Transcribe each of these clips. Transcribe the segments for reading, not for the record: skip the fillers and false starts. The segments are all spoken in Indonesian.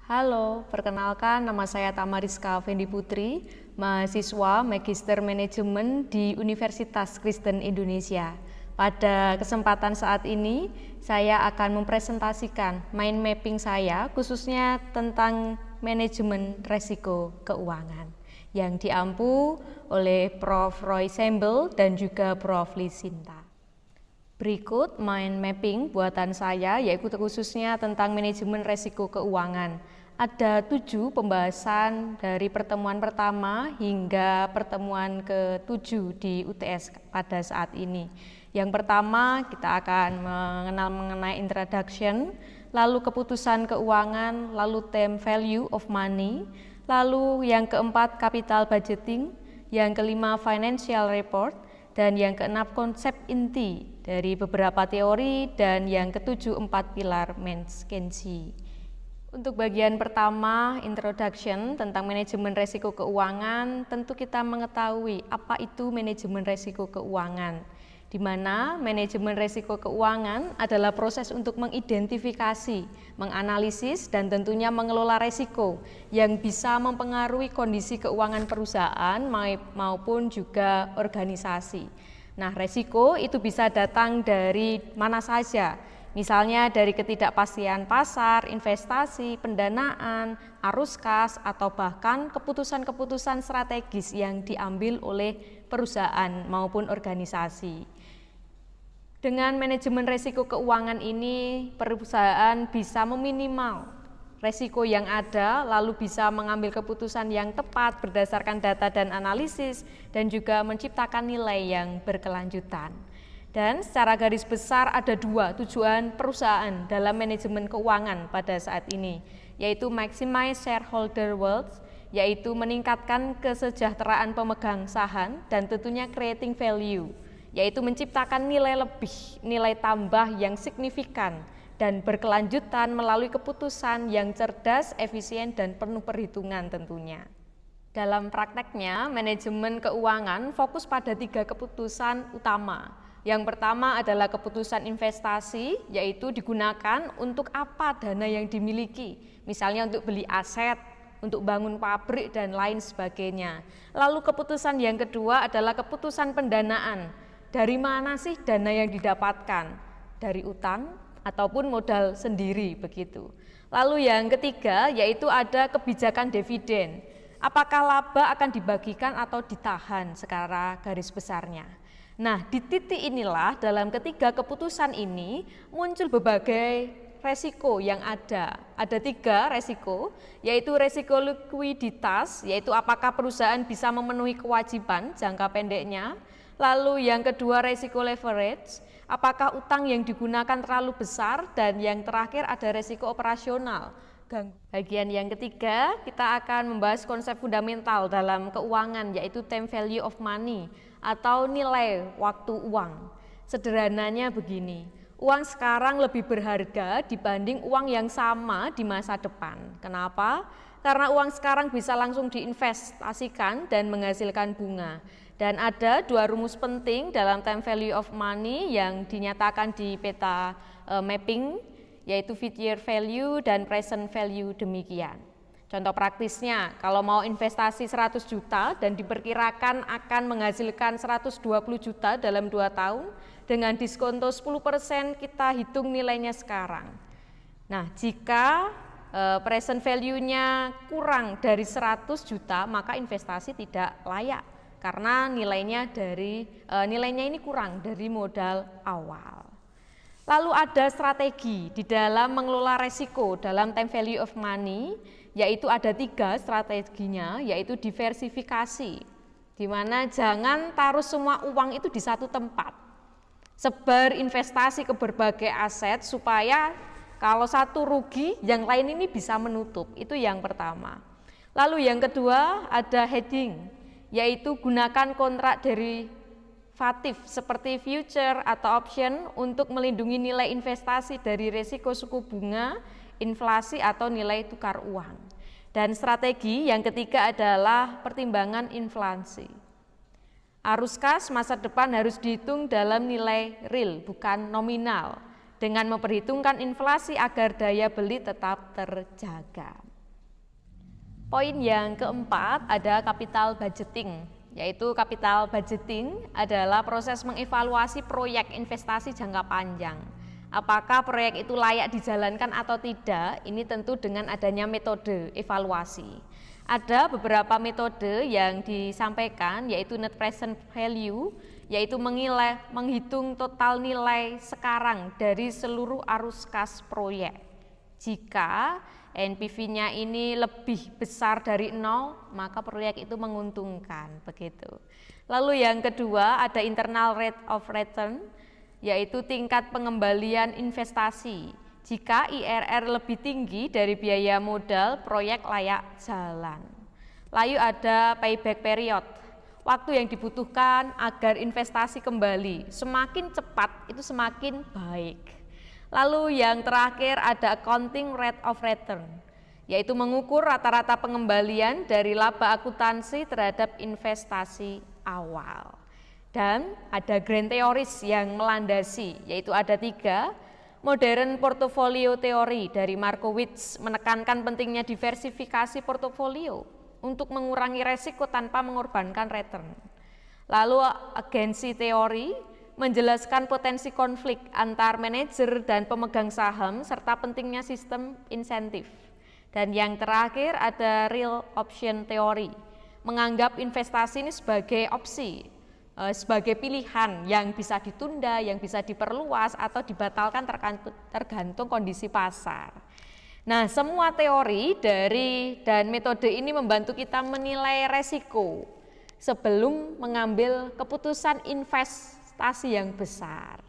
Halo, perkenalkan nama saya Tamariska Fendi Putri, mahasiswa Magister Manajemen di Universitas Kristen Indonesia. Pada kesempatan saat ini, saya akan mempresentasikan mind mapping saya khususnya tentang manajemen resiko keuangan yang diampu oleh Prof. Roy Sembel dan juga Prof. Lisinta. Berikut mind mapping buatan saya, yaitu khususnya tentang manajemen resiko keuangan. Ada 7 pembahasan dari pertemuan pertama hingga pertemuan ke-7 di UTS pada saat ini. Yang pertama, kita akan mengenal mengenai introduction, lalu keputusan keuangan, lalu time value of money, lalu yang keempat capital budgeting, yang kelima financial report, dan yang keenam konsep inti dari beberapa teori, dan yang ketujuh 4 pilar McKinsey. Untuk bagian pertama, introduction tentang manajemen resiko keuangan, tentu kita mengetahui apa itu manajemen resiko keuangan, di mana manajemen resiko keuangan adalah proses untuk mengidentifikasi, menganalisis, dan tentunya mengelola resiko yang bisa mempengaruhi kondisi keuangan perusahaan maupun juga organisasi. Nah, resiko itu bisa datang dari mana saja, misalnya dari ketidakpastian pasar, investasi, pendanaan, arus kas, atau bahkan keputusan-keputusan strategis yang diambil oleh perusahaan maupun organisasi. Dengan manajemen resiko keuangan ini, perusahaan bisa meminimal resiko yang ada, lalu bisa mengambil keputusan yang tepat berdasarkan data dan analisis, dan juga menciptakan nilai yang berkelanjutan. Dan secara garis besar ada 2 tujuan perusahaan dalam manajemen keuangan pada saat ini, yaitu maximize shareholder wealth, yaitu meningkatkan kesejahteraan pemegang saham, dan tentunya creating value, yaitu menciptakan nilai lebih, nilai tambah yang signifikan dan berkelanjutan melalui keputusan yang cerdas, efisien, dan penuh perhitungan tentunya. Dalam prakteknya, manajemen keuangan fokus pada 3 keputusan utama. Yang pertama adalah keputusan investasi, yaitu digunakan untuk apa dana yang dimiliki, misalnya untuk beli aset, untuk bangun pabrik, dan lain sebagainya. Lalu keputusan yang kedua adalah keputusan pendanaan. Dari mana sih dana yang didapatkan? Dari utang ataupun modal sendiri begitu. Lalu yang ketiga yaitu ada kebijakan dividen. Apakah laba akan dibagikan atau ditahan secara garis besarnya? Nah, di titik inilah dalam ketiga keputusan ini muncul berbagai resiko yang ada. Ada 3 resiko, yaitu resiko likuiditas, yaitu apakah perusahaan bisa memenuhi kewajiban jangka pendeknya. Lalu yang kedua resiko leverage, apakah utang yang digunakan terlalu besar, dan yang terakhir ada resiko operasional. Bagian yang ketiga kita akan membahas konsep fundamental dalam keuangan, yaitu time value of money atau nilai waktu uang. Sederhananya begini, uang sekarang lebih berharga dibanding uang yang sama di masa depan. Kenapa? Karena uang sekarang bisa langsung diinvestasikan dan menghasilkan bunga. Dan ada 2 rumus penting dalam time value of money yang dinyatakan di peta mapping, yaitu future value dan present value demikian. Contoh praktisnya, kalau mau investasi 100 juta dan diperkirakan akan menghasilkan 120 juta dalam 2 tahun, dengan diskonto 10% kita hitung nilainya sekarang. Nah, jika present value-nya kurang dari 100 juta, maka investasi tidak layak. Karena nilainya ini kurang dari modal awal. Lalu ada strategi di dalam mengelola resiko dalam time value of money, yaitu ada 3 strateginya, yaitu diversifikasi, di mana jangan taruh semua uang itu di satu tempat. Sebar investasi ke berbagai aset supaya kalau satu rugi, yang lain ini bisa menutup. Itu yang pertama. Lalu yang kedua ada hedging, yaitu gunakan kontrak derivatif seperti future atau option untuk melindungi nilai investasi dari risiko suku bunga, inflasi, atau nilai tukar uang. Dan strategi yang ketiga adalah pertimbangan inflasi. Arus kas masa depan harus dihitung dalam nilai real, bukan nominal, dengan memperhitungkan inflasi agar daya beli tetap terjaga. Poin yang keempat ada capital budgeting, yaitu capital budgeting adalah proses mengevaluasi proyek investasi jangka panjang. Apakah proyek itu layak dijalankan atau tidak, ini tentu dengan adanya metode evaluasi. Ada beberapa metode yang disampaikan, yaitu net present value, yaitu menghitung total nilai sekarang dari seluruh arus kas proyek. Jika NPV-nya ini lebih besar dari 0, maka proyek itu menguntungkan, begitu. Lalu yang kedua ada internal rate of return, yaitu tingkat pengembalian investasi. Jika IRR lebih tinggi dari biaya modal, proyek layak jalan. Lalu ada payback period, waktu yang dibutuhkan agar investasi kembali. Semakin cepat itu semakin baik. Lalu yang terakhir ada accounting rate of return, yaitu mengukur rata-rata pengembalian dari laba akuntansi terhadap investasi awal. Dan ada grand theories yang melandasi, yaitu ada 3. Modern portfolio theory dari Markowitz menekankan pentingnya diversifikasi portofolio untuk mengurangi resiko tanpa mengorbankan return. Lalu agency theory menjelaskan potensi konflik antar manajer dan pemegang saham serta pentingnya sistem insentif. Dan yang terakhir ada real option theory, menganggap investasi ini sebagai opsi, sebagai pilihan yang bisa ditunda, yang bisa diperluas atau dibatalkan tergantung kondisi pasar. Nah, semua teori dan metode ini membantu kita menilai resiko sebelum mengambil keputusan investasi yang besar.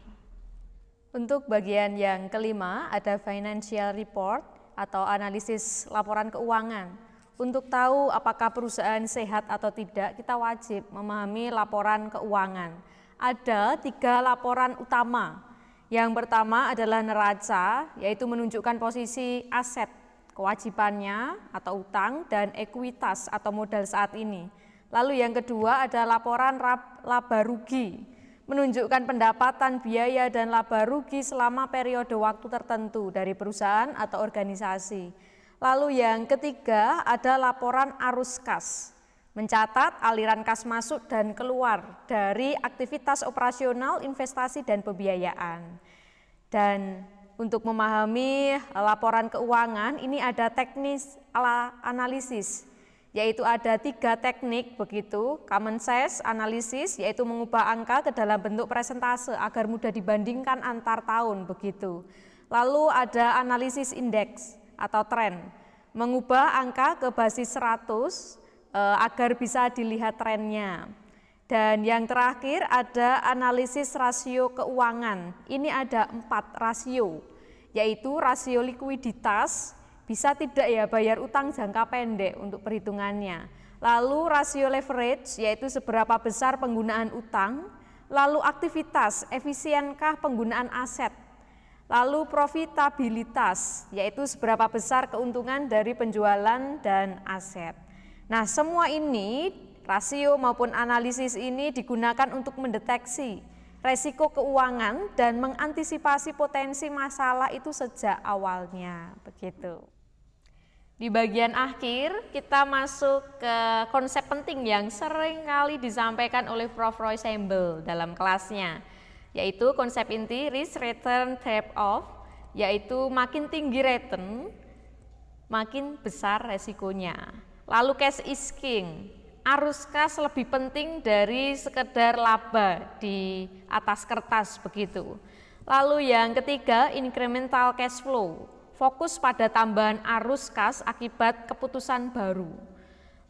Untuk bagian yang kelima ada financial report atau analisis laporan keuangan. Untuk tahu apakah perusahaan sehat atau tidak, kita wajib memahami laporan keuangan. Ada 3 laporan utama. Yang pertama adalah neraca, yaitu menunjukkan posisi aset, kewajibannya atau utang, dan ekuitas atau modal saat ini. Lalu yang kedua ada laporan laba rugi, menunjukkan pendapatan, biaya, dan laba rugi selama periode waktu tertentu dari perusahaan atau organisasi. Lalu yang ketiga ada laporan arus kas, mencatat aliran kas masuk dan keluar dari aktivitas operasional, investasi, dan pembiayaan. Dan untuk memahami laporan keuangan ini ada teknis analisis, yaitu ada 3 teknik begitu. Common sense analisis, yaitu mengubah angka ke dalam bentuk persentase agar mudah dibandingkan antar tahun begitu. Lalu ada analisis indeks atau tren, mengubah angka ke basis 100 agar bisa dilihat trennya. Dan yang terakhir ada analisis rasio keuangan. Ini ada 4 rasio, yaitu rasio likuiditas, bisa tidak ya bayar utang jangka pendek untuk perhitungannya. Lalu rasio leverage, yaitu seberapa besar penggunaan utang. Lalu aktivitas, efisienkah penggunaan aset. Lalu profitabilitas, yaitu seberapa besar keuntungan dari penjualan dan aset. Nah, semua ini, rasio maupun analisis ini digunakan untuk mendeteksi resiko keuangan dan mengantisipasi potensi masalah itu sejak awalnya, begitu. Di bagian akhir, kita masuk ke konsep penting yang sering kali disampaikan oleh Prof. Roy Sembel dalam kelasnya, yaitu konsep inti risk return trade-off, yaitu makin tinggi return, makin besar resikonya. Lalu cash is king, arus kas lebih penting dari sekedar laba di atas kertas begitu. Lalu yang ketiga incremental cash flow, fokus pada tambahan arus kas akibat keputusan baru.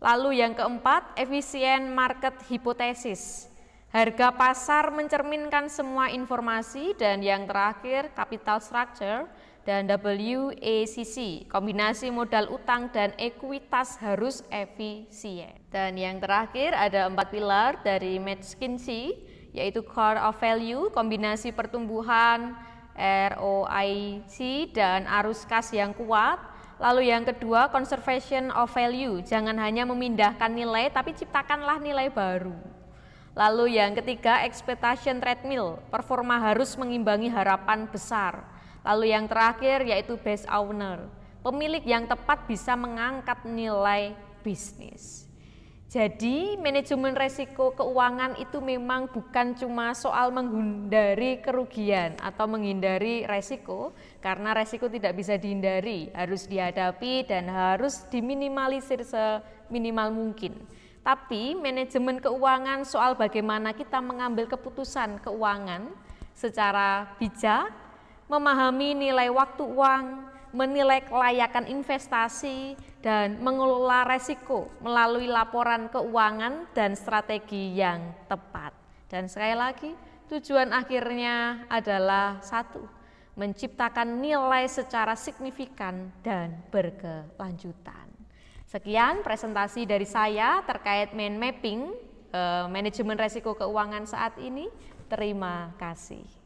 Lalu yang keempat efisien market hypothesis, harga pasar mencerminkan semua informasi. Dan yang terakhir capital structure dan WACC, kombinasi modal utang dan ekuitas harus efisien. Dan yang terakhir ada 4 pilar dari McKinsey, yaitu core of value, kombinasi pertumbuhan, ROIC dan arus kas yang kuat. Lalu yang kedua conservation of value, jangan hanya memindahkan nilai tapi ciptakanlah nilai baru. Lalu yang ketiga expectation treadmill, performa harus mengimbangi harapan besar. Lalu yang terakhir yaitu best owner, pemilik yang tepat bisa mengangkat nilai bisnis. Jadi manajemen resiko keuangan itu memang bukan cuma soal menghindari kerugian atau menghindari resiko, karena resiko tidak bisa dihindari, harus dihadapi dan harus diminimalisir seminimal mungkin. Tapi manajemen keuangan soal bagaimana kita mengambil keputusan keuangan secara bijak, memahami nilai waktu uang, menilai kelayakan investasi, dan mengelola resiko melalui laporan keuangan dan strategi yang tepat. Dan sekali lagi, tujuan akhirnya adalah satu, menciptakan nilai secara signifikan dan berkelanjutan. Sekian presentasi dari saya terkait mind mapping manajemen resiko keuangan saat ini. Terima kasih.